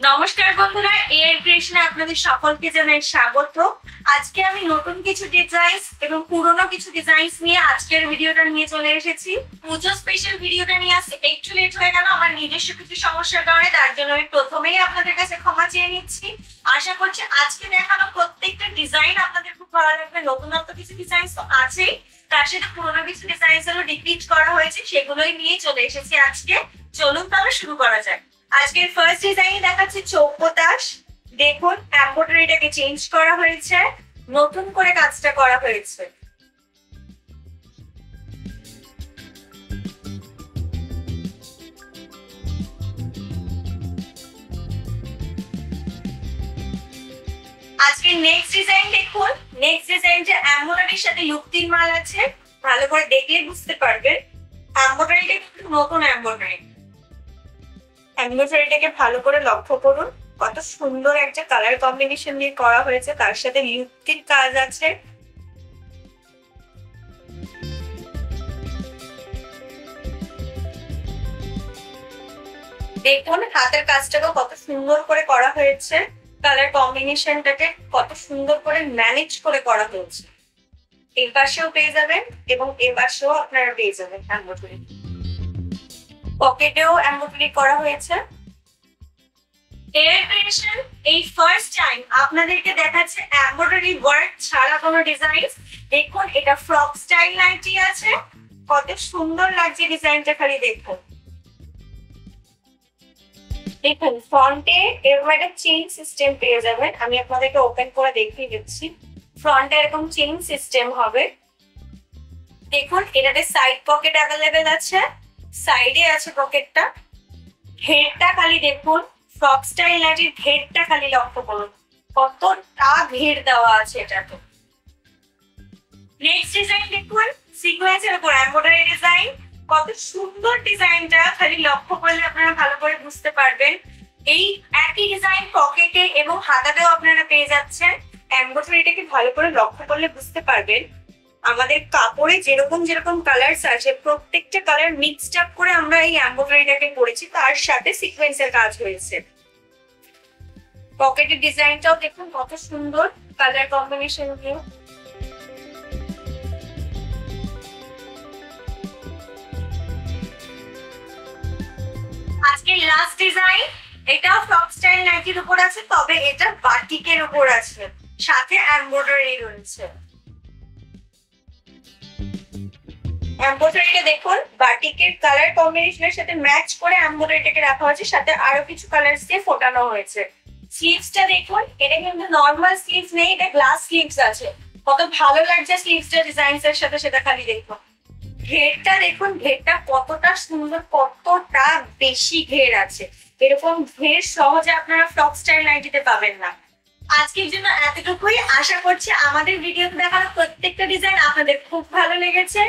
নমস্কার বন্ধুরা, এআই ক্রিয়েশনে আপনাদের সকলকে জানাই স্বাগত। আজকে আমি নতুন কিছু ডিজাইনস এবং পুরনো কিছু ডিজাইনস নিয়ে আজকের ভিডিওটা নিয়ে চলে এসেছি। পুজো স্পেশাল ভিডিওটা নিয়ে আসতে একটু লেট হয়ে গেল আমার নিজস্ব কিছু সমস্যার কারণে, তার জন্য আমি প্রথমেই আপনাদের কাছে ক্ষমা চেয়ে নিচ্ছি। আশা করছি আজকে দেখানো প্রত্যেকটা ডিজাইন আপনাদের খুব ভালো লাগবে। নতুনত্ব কিছু ডিজাইনস তো আছেই, তার সাথে পুরোনো কিছু ডিজাইনস গুলো রিপিট করা হয়েছে, সেগুলোই নিয়ে চলে এসেছি আজকে। চলুন তাহলে শুরু করা যাক। আজকের ফার্স্ট ডিজাইন দেখাচ্ছি চৌকোতাস। দেখুন এমব্রয়ডারিটাকে চেঞ্জ করা হয়েছে, নতুন করে কাজটা করা হয়েছে। আজকে নেক্সট ডিজাইন দেখুন। নেক্সট ডিজাইনটা এমব্রয়ডারির সাথে লুক্তির মাল আছে, ভালো করে দেখলে বুঝতে পারবেন। এমব্রয়ডারিটা কিন্তু নতুন এমব্রয়ডারি। এমব্রয়ডারিটাকে ভালো করে লক্ষ্য করুন, কত সুন্দর একটা কালার কম্বিনেশন দিয়ে করা হয়েছে, তার সাথে লুক্তির কাজ আছে। দেখুন হাতের কাজটাকে কত সুন্দর করে করা হয়েছে, কালার কম্বিনেশনটাকে কত সুন্দর করে ম্যানেজ করে করা হয়েছে। এই পাশেও পেয়ে যাবেন এবং এই পাশেও আপনারা পেয়ে যাবেন এমব্রয়ডারি। পকেটেও এমব্রয়ডারি করা হয়েছে। এআই ক্রিয়েশন এই ফার্স্ট টাইম আপনাদেরকে দেখাচ্ছে এমব্রয়ডারি ওয়ার্ক ছাড়া কোনো ডিজাইন। দেখুন এটা ফ্রক স্টাইল নাইটি আছে, কত সুন্দর লাগছে ডিজাইনটা, খালি দেখুন। দেখুন ফ্রন্টে এরকম একটা চেইন সিস্টেম পেয়ে যাবেন, আমি আপনাদেরকে ওপেন করে দেখিয়ে দিচ্ছি। ফ্রন্টে এরকম চেইন সিস্টেম হবে। দেখুন এটাতে সাইড পকেট অ্যাভেলেবেল আছে, সাইডে আছে পকেটটা। ঘেরটা খালি দেখুন, ফ্রক স্টাইল নাইটির ঘেরটা খালি লক্ষ্য করুন, কতটা ঘের দেওয়া আছে এটাতে। নেক্সট ডিজাইন দেখুন, সিকোয়েন্সের উপর এমব্রয়ডারি ডিজাইন। কত সুন্দর ডিজাইনটা, খালি লক্ষ্য করলে আপনারা ভালো করে বুঝতে পারবেন। এই একই ডিজাইন পকেটে এবং হাতাতেও আপনারা পেয়ে যাচ্ছেন। এমব্রয়ডারিটাকে ভালো করে লক্ষ্য করলে বুঝতে পারবেন আমাদের কাপড়ে যেরকম যেরকম কালারস আছে প্রত্যেকটা কালার মিক্সড আপ করে আমরা এই এমব্রয়ডারিটাকে করেছি, তার সাথে সিকোয়েন্সের কাজ হয়েছে। পকেটের ডিজাইনটাও দেখুন কত সুন্দর কালার কম্বিনেশন দিয়ে। আজকে লাস্ট ডিজাইন, এটা ফ্রক স্টাইল নাইটির উপর আছে, তবে এটা বাটিকের উপর আছে, সাথে এমব্রয়ডারি রয়েছে। এমব্রয়ডারিটা দেখুন বাটিকের কালার কম্বিনেশনের সাথে ম্যাচ করে এমব্রয়ডারিটাকে রাখা হয়েছে, সাথে আরো কিছু কালারস দিয়ে ফোটানো হয়েছে। স্লিভসটা দেখুন, এটা কিন্তু নরমাল স্লিভস নেই, এটা গ্লাস স্লিভস আছে। কত ভালো লাগছে স্লিভসটা ডিজাইনস এর সাথে, সেটা খালি দেখুন। ঘেরটা দেখুন, ঘেরটা কতটা সুন্দর, কতটা বেশি ঘের আছে। এরকম ঘের সহজে আপনারা ফ্রক স্টাইল নাইটিতে পাবেন না। আজকের জন্য এতটুকুই। আশা করছি আমাদের ভিডিওতে দেখানো প্রত্যেকটা ডিজাইন আপনাদের খুব ভালো লেগেছে।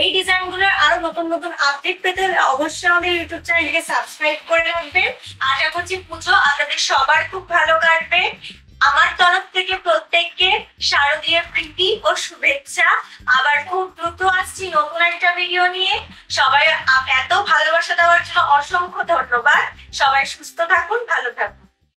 এই ডিজাইনগুলোর আরো নতুন নতুন আপডেট পেতে হলে অবশ্যই আমাদের ইউটিউব চ্যানেলকে সাবস্ক্রাইব করে রাখবেন। আশা করছি পুজো আপনাদের সবার খুব ভালো কাটবে। আমার তরফ থেকে প্রত্যেককে শারদীয় প্রীতি ও শুভেচ্ছা। আবার খুব দ্রুত আসছি নতুন একটা ভিডিও নিয়ে। সবাই এত ভালোবাসা দেওয়ার জন্য অসংখ্য ধন্যবাদ। সবাই সুস্থ থাকুন, ভালো থাকুন।